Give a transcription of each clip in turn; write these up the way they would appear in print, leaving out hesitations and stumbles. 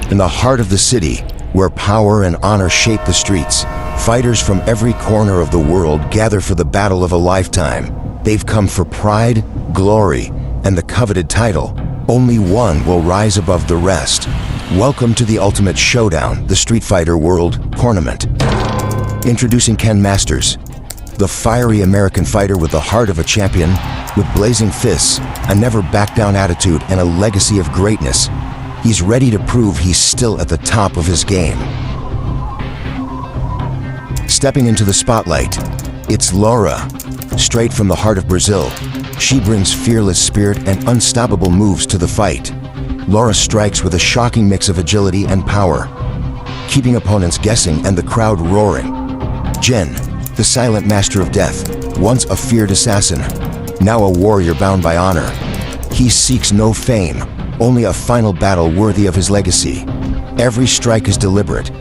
In the heart of the city, where power and honor shape the streets, fighters from every corner of the world gather for the battle of a lifetime. They've come for pride, glory, and the coveted title. Only one will rise above the rest. Welcome to the ultimate showdown, the Street Fighter World Tournament. Introducing Ken Masters, the fiery American fighter with the heart of a champion, with blazing fists, a never-back-down attitude, and a legacy of greatness. He's ready to prove he's still at the top of his game. Stepping into the spotlight, it's Laura, straight from the heart of Brazil. She brings fearless spirit and unstoppable moves to the fight. Laura strikes with a shocking mix of agility and power, keeping opponents guessing and the crowd roaring. Jin, the silent master of death, once a feared assassin, now a warrior bound by honor. He seeks no fame, only a final battle worthy of his legacy. Every strike is deliberate,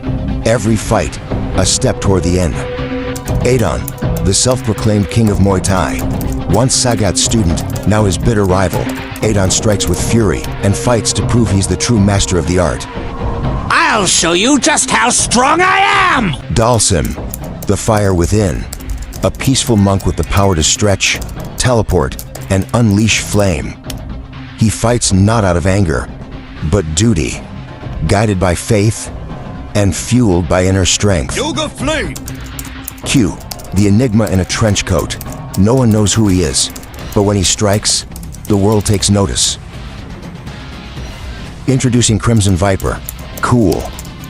every fight a step toward the end. Adon, the self-proclaimed king of Muay Thai, once Sagat's student, now his bitter rival. Adon strikes with fury and fights to prove he's the true master of the art. I'll show you just how strong I am! Dalsim, the fire within, a peaceful monk with the power to stretch, teleport, and unleash flame. He fights not out of anger, but duty, guided by faith and fueled by inner strength. Yoga Flame! Q, the enigma in a trench coat. No one knows who he is, but when he strikes, the world takes notice. Introducing Crimson Viper, cool,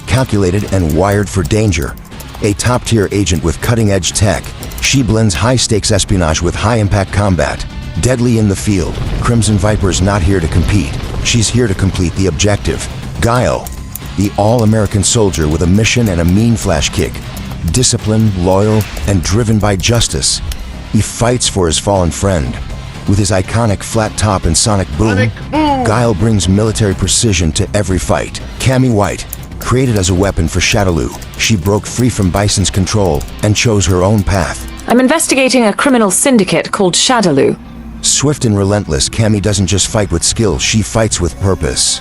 calculated and wired for danger. A top-tier agent with cutting-edge tech, she blends high-stakes espionage with high-impact combat. Deadly in the field, Crimson Viper's not here to compete. She's here to complete the objective. Guile, the all-American soldier with a mission and a mean flash kick. Disciplined, loyal, and driven by justice. He fights for his fallen friend. With his iconic flat top and sonic boom, Guile brings military precision to every fight. Cammy White, created as a weapon for Shadaloo, she broke free from Bison's control and chose her own path. I'm investigating a criminal syndicate called Shadaloo. Swift and relentless, Cammy doesn't just fight with skill, she fights with purpose.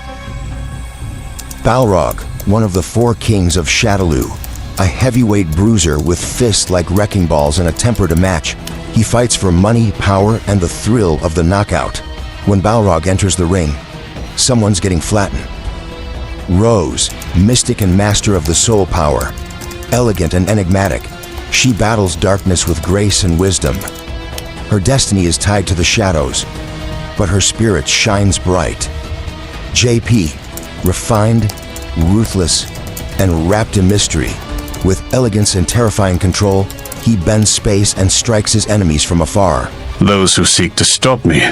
Balrog, one of the four kings of Shadaloo, a heavyweight bruiser with fists like wrecking balls and a temper to match. He fights for money, power, and the thrill of the knockout. When Balrog enters the ring, someone's getting flattened. Rose, mystic and master of the soul power, elegant and enigmatic, she battles darkness with grace and wisdom. Her destiny is tied to the shadows, but her spirit shines bright. JP, refined, ruthless, and wrapped in mystery. With elegance and terrifying control, he bends space and strikes his enemies from afar. Those who seek to stop me,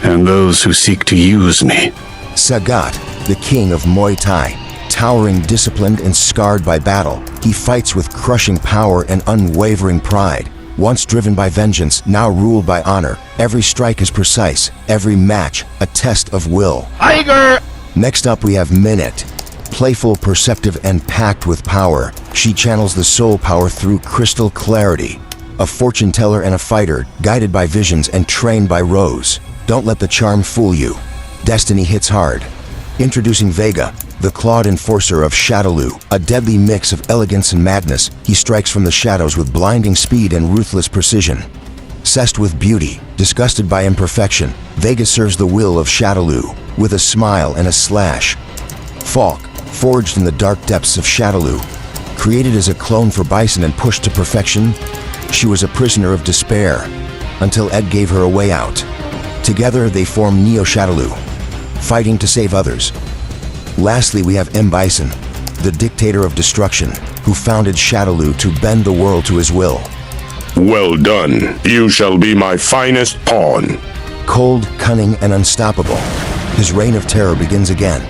and those who seek to use me. Sagat, the king of Muay Thai, towering, disciplined, and scarred by battle. He fights with crushing power and unwavering pride. Once driven by vengeance, now ruled by honor. Every strike is precise, every match a test of will. Tiger! Next up we have Minute. Playful, perceptive, and packed with power. She channels the soul power through crystal clarity. A fortune teller and a fighter, guided by visions and trained by Rose. Don't let the charm fool you. Destiny hits hard. Introducing Vega, the clawed enforcer of Shadaloo, a deadly mix of elegance and madness. He strikes from the shadows with blinding speed and ruthless precision. Obsessed with beauty, disgusted by imperfection, Vega serves the will of Shadaloo with a smile and a slash. Falk, forged in the dark depths of Shadaloo, created as a clone for Bison and pushed to perfection, she was a prisoner of despair until Ed gave her a way out. Together they form Neo Shadaloo, fighting to save others. Lastly, we have M. Bison, the dictator of destruction, who founded Shadaloo to bend the world to his will. Well done. You shall be my finest pawn. Cold, cunning, and unstoppable, his reign of terror begins again.